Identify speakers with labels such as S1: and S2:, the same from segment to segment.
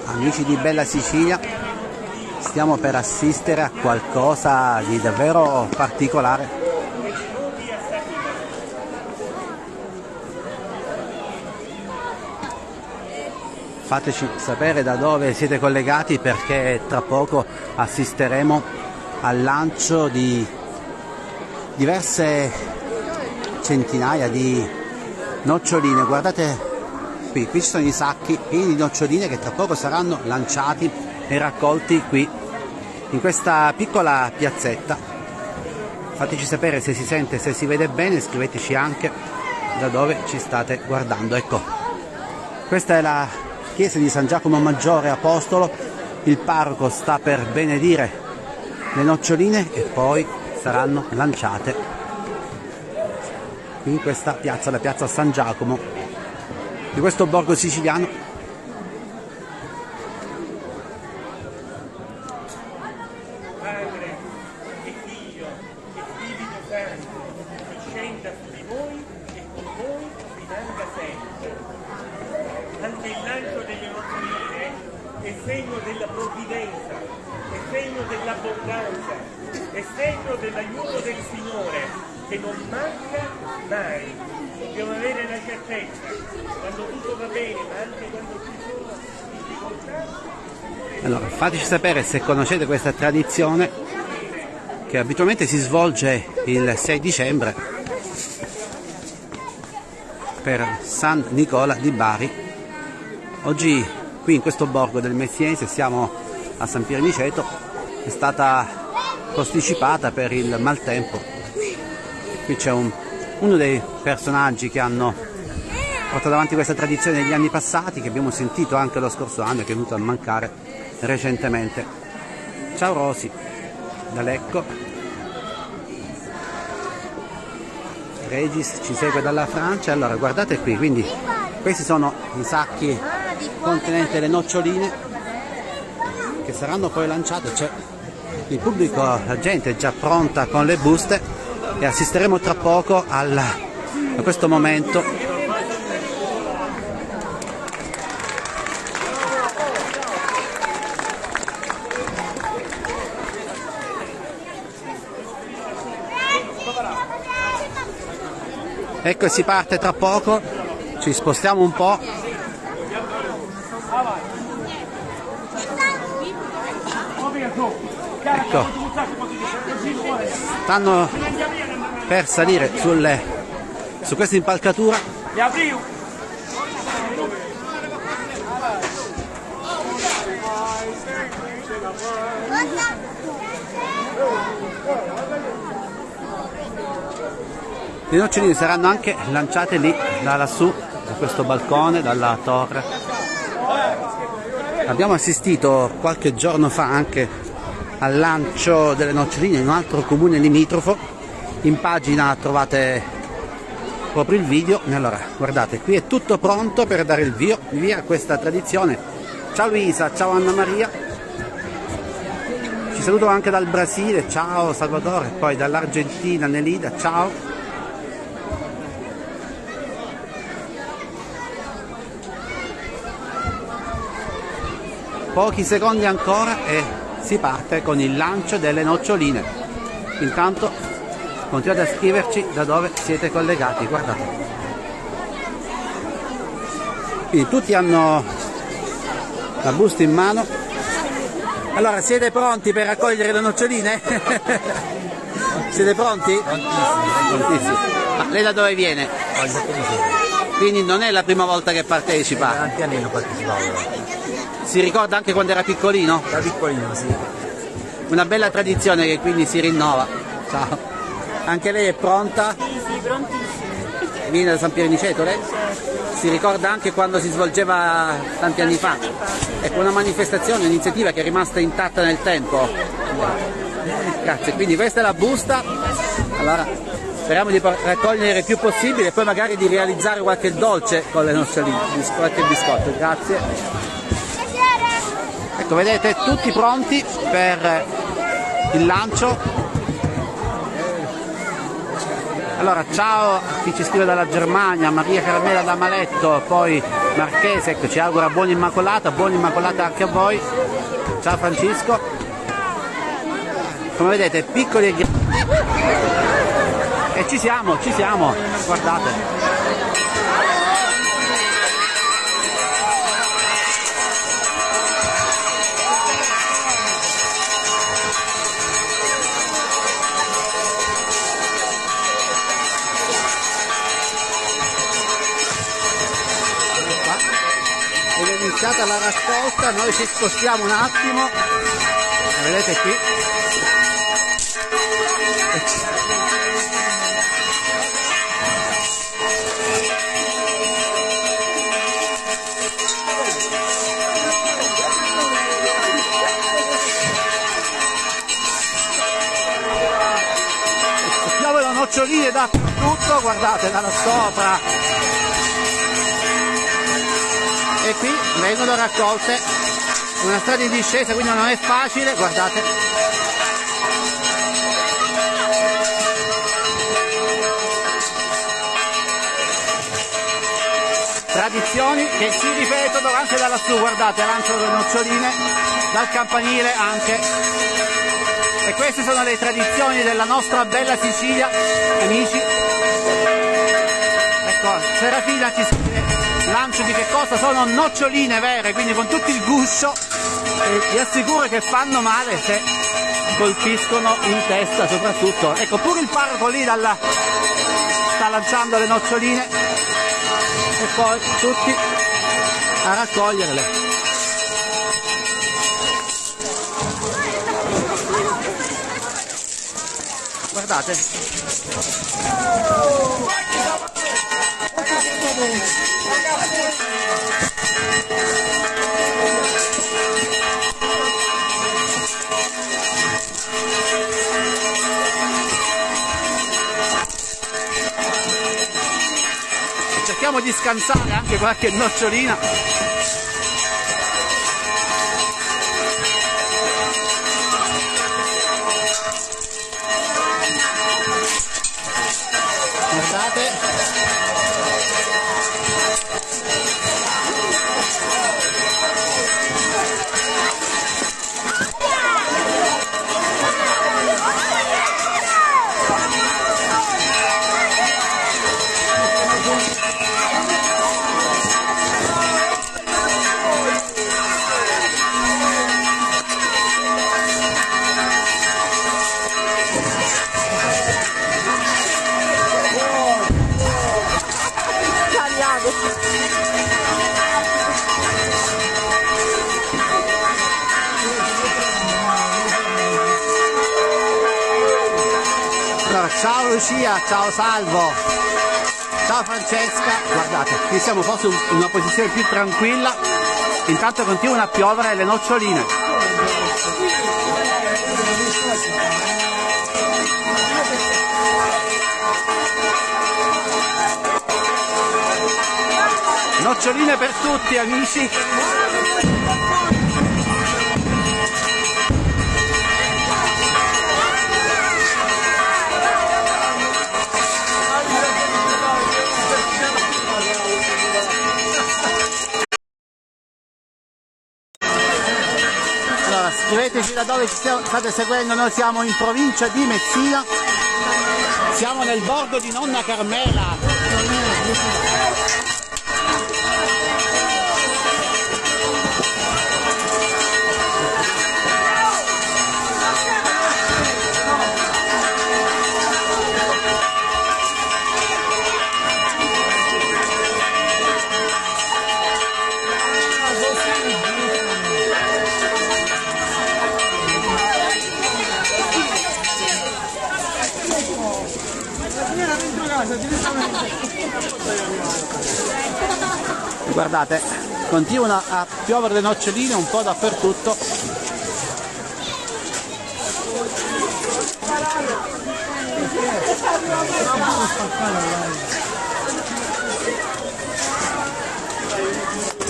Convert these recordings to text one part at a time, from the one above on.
S1: Amici di Bella Sicilia, stiamo per assistere a qualcosa di davvero particolare. Fateci sapere da dove siete collegati, perché tra poco assisteremo al lancio di diverse centinaia di noccioline. Guardate qui ci sono i sacchi pieni di noccioline che tra poco saranno lanciati e raccolti qui in questa piccola piazzetta. Fateci sapere se si sente, se si vede bene, scriveteci anche da dove ci state guardando. Ecco, questa è la chiesa di San Giacomo Maggiore Apostolo. Il parroco sta per benedire le noccioline e poi saranno lanciate in questa piazza, la piazza San Giacomo di questo borgo siciliano.
S2: Padre e Figlio e Spirito Santo, scenda su di voi e con voi rimanga sempre. Anche il lancio delle noccioline è segno della provvidenza, è segno dell'abbondanza, è segno dell'aiuto del Signore che non manca mai. Dobbiamo avere la certezza, quando tutto va bene, ma anche quando ci sono difficoltà.
S1: Allora, fateci sapere se conoscete questa tradizione che abitualmente si svolge il 6 dicembre per San Nicola di Bari. Oggi qui in questo borgo del Messiense, siamo a San Pierniceto, è stata posticipata per il maltempo. Qui c'è uno dei personaggi che hanno portato avanti questa tradizione negli anni passati, che abbiamo sentito anche lo scorso anno e che è venuto a mancare recentemente. Ciao Rosi, da Lecco. Regis ci segue dalla Francia. Allora, guardate qui, quindi questi sono i sacchi contenenti le noccioline che saranno poi lanciate. C'è il pubblico, la gente è già pronta con le buste e assisteremo tra poco a questo momento. Ecco, si parte tra poco, ci spostiamo un po'. Ecco, stanno per salire su questa impalcatura. Le noccioline saranno anche lanciate lì, da lassù, da questo balcone, dalla torre. Abbiamo assistito qualche giorno fa anche al lancio delle noccioline in un altro comune limitrofo. In pagina trovate proprio il video. E allora, guardate, qui è tutto pronto per dare il via a questa tradizione. Ciao Luisa, ciao Anna Maria. Ci saluto anche dal Brasile, ciao Salvatore, poi dall'Argentina Nelida, ciao. Pochi secondi ancora e si parte con il lancio delle noccioline. Intanto continuate a scriverci da dove siete collegati, guardate. Quindi tutti hanno la busta in mano. Allora, siete pronti per raccogliere le noccioline? Siete pronti? Prontissimi. Ma lei da dove viene? Quindi non è la prima volta che partecipa?
S3: Tanti anni non partecipavo.
S1: Si ricorda anche quando era piccolino?
S3: Da piccolino, sì.
S1: Una bella tradizione che quindi si rinnova. Ciao. Anche lei è pronta?
S4: Sì, prontissima.
S1: Viene da San Pierniceto lei? Si ricorda anche quando si svolgeva tanti anni fa? Ecco, una manifestazione, un'iniziativa che è rimasta intatta nel tempo. Grazie, quindi questa è la busta. Allora, speriamo di raccogliere il più possibile e poi magari di realizzare qualche dolce con le noccioline, qualche biscotto. Grazie. Ecco, vedete, tutti pronti per il lancio. Allora, ciao a chi ci scrive dalla Germania, Maria Carmela da Maletto, poi Marchese, ecco, ci augura buona Immacolata anche a voi. Ciao Francisco. Come vedete, piccoli e grandi. E ci siamo, guardate. Ed è iniziata la raccolta, noi ci spostiamo un attimo, vedete qui. Piovono noccioline dappertutto, guardate, da là sopra. E qui vengono raccolte, una strada in discesa, quindi non è facile, guardate. Tradizioni che si ripetono anche da lassù, guardate, lanciano le noccioline, dal campanile anche. E queste sono le tradizioni della nostra bella Sicilia, amici. Ecco, Serafina ci scrive. Lancio di che cosa? Sono noccioline vere, quindi con tutto il guscio, e vi assicuro che fanno male se colpiscono in testa soprattutto. Ecco, pure il parroco lì sta lanciando le noccioline e poi tutti a raccoglierle. Guardate. Cerchiamo di scansare anche qualche nocciolina. Guardate. Ciao Lucia, ciao Salvo, ciao Francesca, guardate, qui siamo forse in una posizione più tranquilla, intanto continuano a piovere le noccioline. Noccioline per tutti, amici. Scriveteci da dove ci state seguendo, noi siamo in provincia di Messina, siamo nel borgo di Nonna Carmela. Guardate, continuano a piovere le noccioline un po' dappertutto.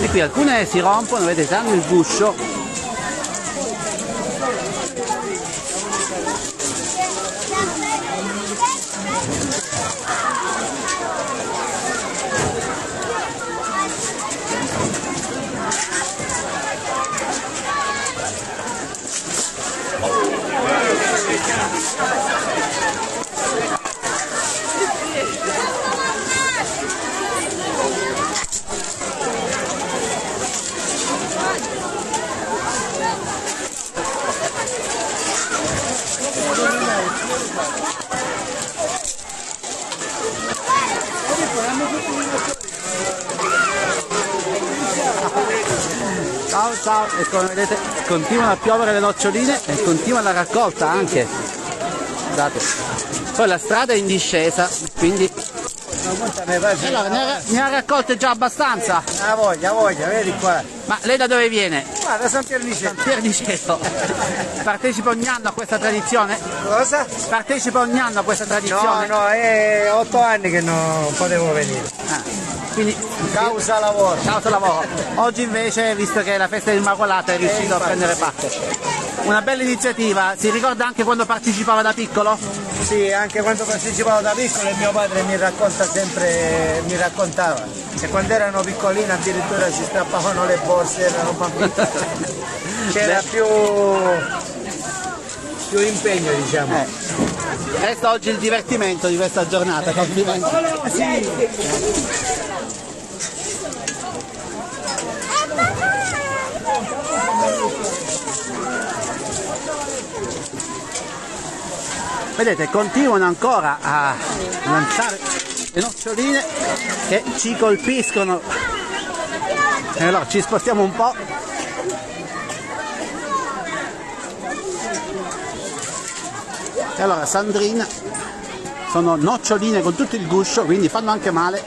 S1: E qui alcune si rompono, vedete, hanno il guscio. Ciao ciao, e come vedete continuano a piovere le noccioline e continua la raccolta anche. Guardate. Poi la strada è in discesa, quindi allora, ne ha raccolte già abbastanza.
S3: Ha voglia, vedi qua.
S1: Ma lei da dove viene?
S3: Guarda, San Pierniceto.
S1: San Pierniceto. Partecipa ogni anno a questa tradizione?
S3: Cosa?
S1: Partecipa ogni anno a questa tradizione?
S3: No, è 8 anni che non potevo venire.
S1: Quindi
S3: Causa lavoro.
S1: causa lavoro. Oggi invece, visto che è la festa dell'Immacolata, è riuscito a prendere parte. Una bella iniziativa. Si ricorda anche quando partecipava da piccolo?
S3: Sì, anche quando partecipavo da piccolo mio padre mi raccontava. E quando erano piccolini addirittura si strappavano le borse, erano bambini. C'era più impegno, diciamo.
S1: Resta oggi il divertimento di questa giornata, complimenti. Vedete, continuano ancora a lanciare le noccioline che ci colpiscono. E allora ci spostiamo un po'. E allora Sandrina, sono noccioline con tutto il guscio, quindi fanno anche male.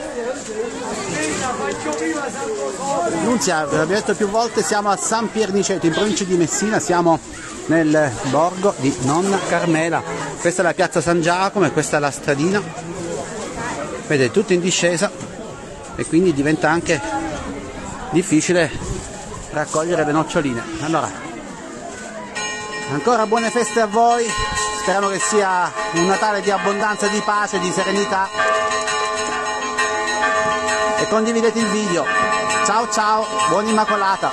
S1: Nunzia, l'abbiamo detto più volte, siamo a San Pierniceto, in provincia di Messina, siamo nel borgo di Nonna Carmela. Questa è la piazza San Giacomo e questa è la stradina. Vedete, tutto in discesa e quindi diventa anche difficile raccogliere le noccioline. Allora, ancora buone feste a voi, speriamo che sia un Natale di abbondanza, di pace, di serenità, e condividete il video. Ciao ciao, buona Immacolata!